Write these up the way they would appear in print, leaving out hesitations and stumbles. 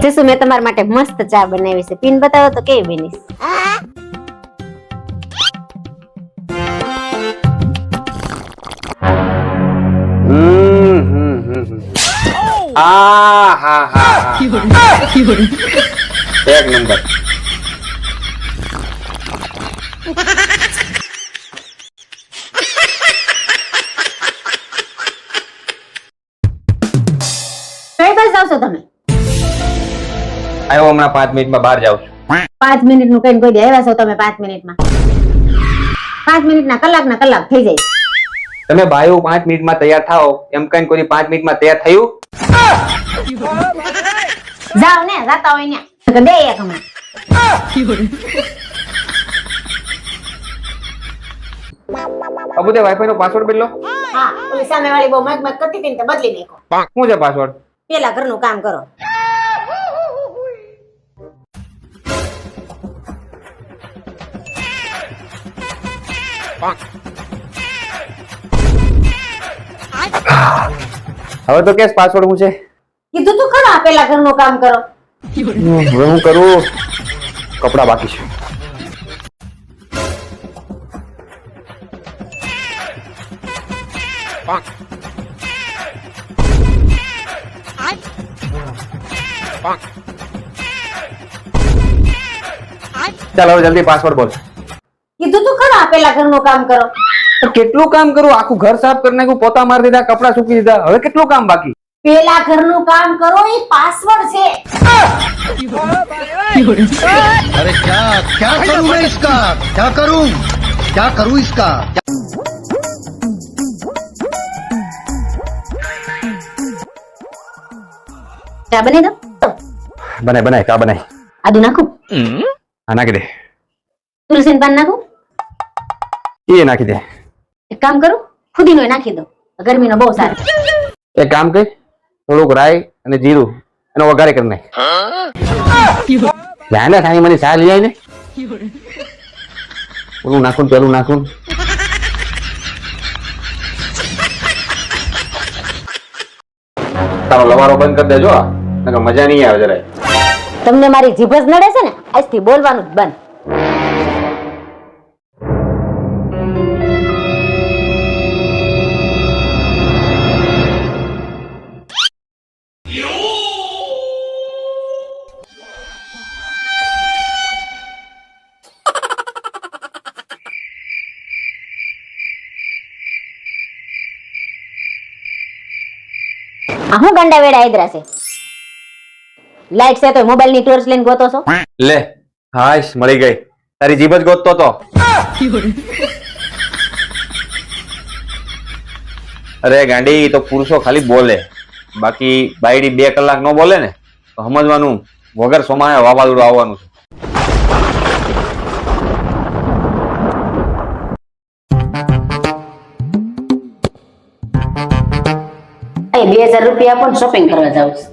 જસુ મેં તમારા માટે મસ્ત ચા બનાવી છે, પીને બતાવો તો કેવી બની છે. એક નંબર. કઈ બસ જાવ છો તમે? આવ્યો હમણાં 5 મિનિટમાં બહાર જાઉં છું. 5 મિનિટ નું કઈ કોઈ દે આવ્યા છો તમે 5 મિનિટમાં? 5 મિનિટના કલાક થઈ જાય. તમે ભાઈઓ 5 મિનિટમાં તૈયાર થાઓ એમ કઈ કોઈ 5 મિનિટમાં તૈયાર થયું? જાવ ને, જાતા હોય ને દે એક હમણાં. અબુ તે વાઈફાઈ નો પાસવર્ડ બદલો. હા, ઓલી સામે વાળી બહુ મગમગ કરતી હતી ને તો બદલી નાખો. શું છે પાસવર્ડ? પેલા ઘરનું કામ કરો. હવે તો કેસ પાસવર્ડ હું છે? કીધું તું ખરા પેલા ઘરનું કામ કરો. હવે હું કરું? કપડા બાકી છે. ચાલ હવે જલ્દી પાસવર્ડ બોલ. કીધું તું ખરા પેલા ઘરનું કામ કરો. કેટલું કામ કરું? આખું ઘર સાફ કરી નાખ્યું, પોતા મારી દીધા, કપડા સૂકી દીધા, હવે કેટલું કામ બાકી? પેલા ઘરનું કામ કરો એ પાસવર્ડ છે. अरे क्या करूं मैं इसका, क्या करूं इसका. ચા બની દો. બનાય કા બનાય. આદુ નાખું? હા નાખી દે. તુલસીનું પાન નાખું? એ નાખી દે. એક કામ કરું, ફુદીનો નાખી દો, ગરમીનો બહુ સારો. એક કામ કર, થોડુંક રાઈ અને જીરું એનો વઘારે કરી નાખ. જાને થાણી મને ચા લઈ આવી ને. ઓલું નાખું પેલું નાખું. તારો લવારો બંધ કરી દેજો, નકર મજા નહીં આવે જરાય. તમને મારી જીભ જ નડે છે ને, આજથી બોલવાનું જ બંધ. આ હું ગંડા વેડા આદરા છે. લાઈટ છે તો મોબાઈલ ની ટોર્ચ લઈને ગોતો છો? લે હાશ મળી ગઈ, તારી જીભ જ ગોતતો તો. અરે ગાંડી, તો પુરુષો ખાલી બોલે, બાકી બાયડી 2 કલાક નો બોલે ને તો સમજવાનું વગર સોમાએ વાવાઝોડું આવવાનું છે. એ 2000 રૂપિયા આપો ને શોપિંગ કરવા જાવ છું.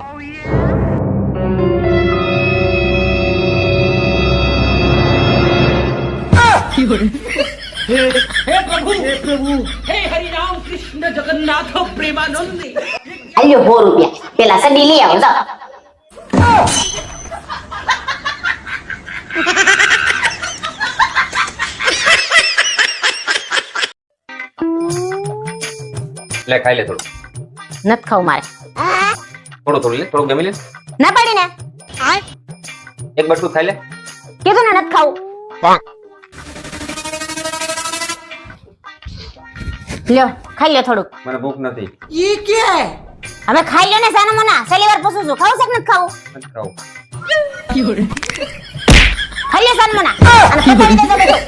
हे प्रभु हे हरि राम कृष्ण जगन्नाथ प्रेमानंद. આલ્યો 100 રૂપિયા, પેલા સડી લઈ આવો જાઓ. લે ખાઈ લે થોડું. નત ખાવ મારે. થોડું લે, થોડું ગમી લે. ના પાડી ને. એક બટકું ખાઈ લે. કીધું ને નત ખાવું. લ્યો ખાઈ લ્યો થોડુંક. મને ભૂખ નથી. ये क्या है? હવે ખાઈ લ્યો ને સાના મના. છેલ્લી વાર પૂછું છું, ખાવું છે કે નથી ખાવું? નથી ખાવું. ખાઈ લ્યો સાના મના અને પતાવી દેજો બધું.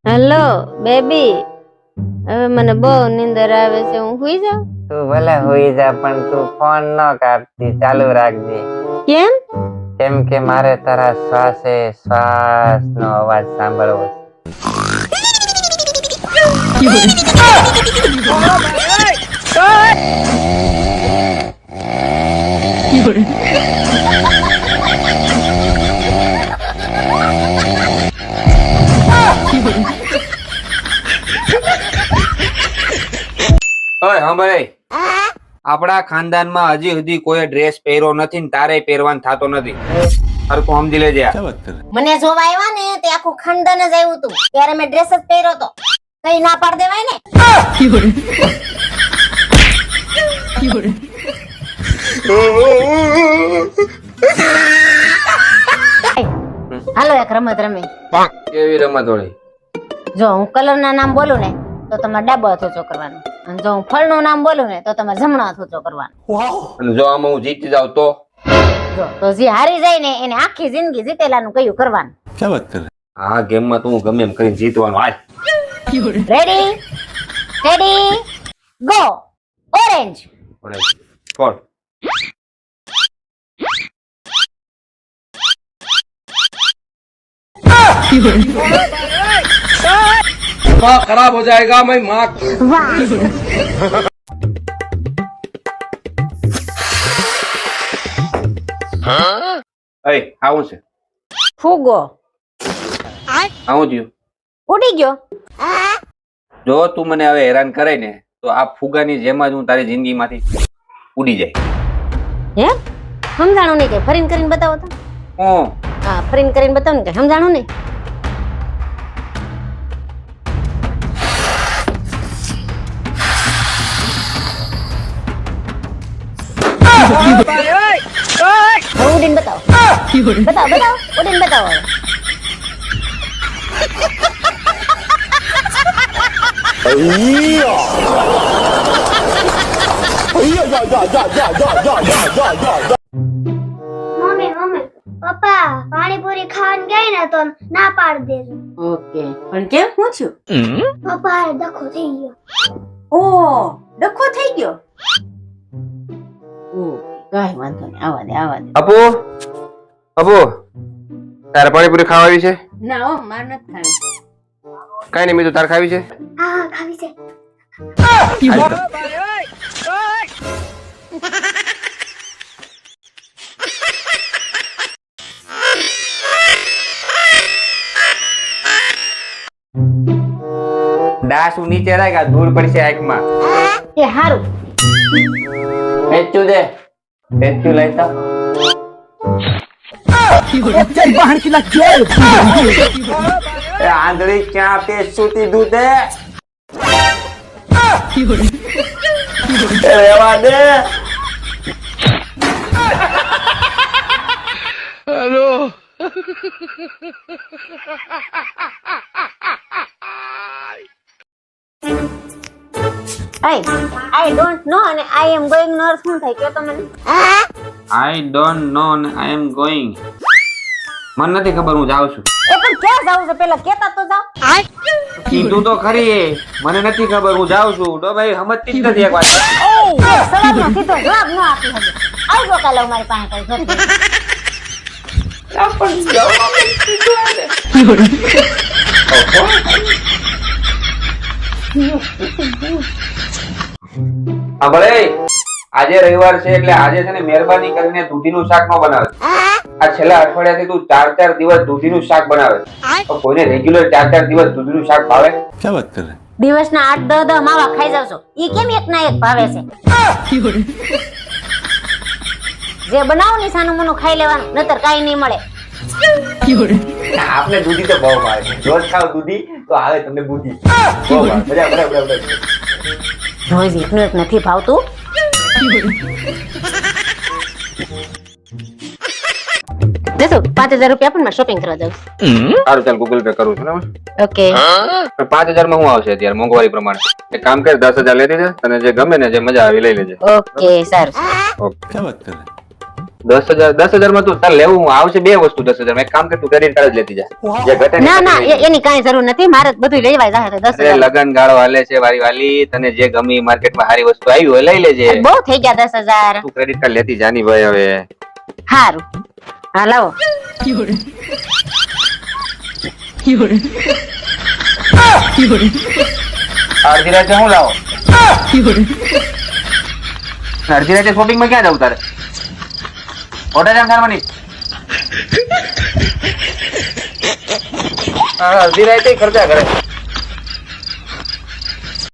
હેલો બેબી, હવે મને બહુ નીંદર આવે છે, હું સુઈ જાઉં? તું ભલે હોઈ જા પણ તું ફોન ન કાપતી, ચાલુ રાખજે. કેમ? કેમ કે મારે તારા શ્વાસે શ્વાસ નો અવાજ સાંભળવો છે. ઓય સાંભળ આપણા ખાનદાનમાં હજી સુધી કોઈ ડ્રેસ પહેર્યો નથી ને તારે પહેરવાનું થતો નથી હરખું સમજી લેજે આ. મને જોવા આવ્યા ને તે આખું ખાનદાન જ આવ્યું હતું ત્યારે મેં ડ્રેસ જ પહેર્યો તો કઈ ના પાડ દેવાય ને હાલો એક રમત રમી. કેવી રમત વળી? જો હું કલર ના નામ બોલું ને તો તમારે ડાબો હાથ ઊંચો કરવાનો અને જો હું ફળ નું નામ બોલું ને તો તમારે જમણો હાથ ઊંચો કરવાનો. અને જો આમાં હું જીતી જાઉં તો જો તો જે હારી જાય ને એને આખી જિંદગી જીતેલાનું કયું કરવાનું. આ ગેમમાં તું ગમે એમ કરીને જીતવાનું. હાલ રેડી રેડી ગો. ઓરેન્જ. કોણ? दिमाग खराब हो जाएगा मैं माँ આવું છે ફુગો. આવું થયું. ઉડી ગયો. જો તું મને હવે હેરાન કરે ને તો આ ફુગાની જેમ જ હું તારી જિંદગીમાંથી ઉડી જાય. હે સમજાણું નહીં કે ફરીને કરીને બતાવો તો. હું હા ફરીને કરીને બતાવો ને કે સમજાણું નહીં. હવે ઉડીને બતાવો. બતાવો બતાવો ઉડીને બતાવો હવે. મમ્મી મમ્મી પપ્પા પાણીપુરી ખાવાનું ગઈ ને તો ના પાડ દેજો. ઓકે પણ કેમ હું છું? પપ્પા ડખો થઈ ગયો. ઓ ડખો થઈ ગયો. ઓ કાઈ વાંધો નહીં આવા દે આવા દે. અપુ અપુ તારે પાણીપુરી ખાવી છે? ના હો માર નથી ખાવી. કઈ નહીં મીઠું તારે ખાવી છે? હા ખાવી છે. ડાસુ નીચે રાખ ધૂળ પડશે આંખમાં. એ હારું. પેચ્યું દે પેચ્યું લઈ તા. એ આંધળી ક્યાં પેચ્યું તીધું તે? એ રહેવા દે. આઈ ડોન્ટ નો અને આઈ એમ ગોઈંગ નો અર્થ શું થાય કે તો મને? આઈ ડોન્ટ નો અને આઈ એમ ગોઈંગ. મને નથી ખબર હું જાઉં છું. એ પણ ક્યાં જાવ છે પેલા કેતા તો જાવ. કીધું તો ખરી મને નથી ખબર હું જાઉં છું. ડો ભાઈ સમજતી જ નથી એક વાત. સવારનો સીધો જવાબ ન આપી શકે. આવજો કાલે મારી પાસે કઈ ઘર. હા ભલે આજે રવિવાર છે એટલે આજે છે ને મહેરબાની કરીને દૂધીનું શાક ન બનાવે. આ છેલ્લા અઠવાડિયાથી તું 4 દિવસ દૂધીનું શાક બનાવે. તો કોઈને રેગ્યુલર 4 દિવસ દૂધીનું શાક ભાવે? દિવસના 8-10 માવા ખાઈ જાવ છો. ઈ કેમ એક ના એક ભાવે છે? જે બનાવો ને સાનું મનું ખાઈ લેવાનું નતર કાઈ નહીં મળે. આપને દૂધી તો બહુ ભાવે. રોજ ખાવ દૂધી તો આવે તમને બુદ્ધિ. બહુ ભાવે. બરાબર. રોજ એકનું એક નથી ભાવતું. દેખો 5000 રૂપિયા પણ શોપિંગ કરવા જાઉં. સારું ચાલ ગૂગલ પે કરું છું બરાબર. ઓકે 5000 માં હું આવશે અત્યારે મોંઘવારી પ્રમાણે? એક કામ કર 10000 લેતી જા. તને જે ગમે ને જે મજા આવી લઈ લેજે. ઓકે સારું. ઓકે 10000 માં તું તાર લેવું આવશે બે વસ્તુ 10000 માં. એક કામ કર તું ક્રેડિટ કાર્ડ જ લેતી જા. જે ઘટે ને ના એની કાંઈ જરૂર નથી. મારે બધું લેવાય જાય તો 10000. લગન ગાળો હાલે છે વારી વાલી. તને જે ગમી માર્કેટમાં સારી વસ્તુ આવી હોય લઈ લેજે. બહુ થઈ ગયા 10000. તું ક્રેડિટ કાર્ડ લેતી જાની ભાઈ હવે. હારું હા લાવો. અડધી રાતે હું લાવો? અડધી રાતે શોપિંગ માં ક્યાં જવું તારે? ઓટા જામ કરવાની. અડધી રાતે ખર્ચા કરે.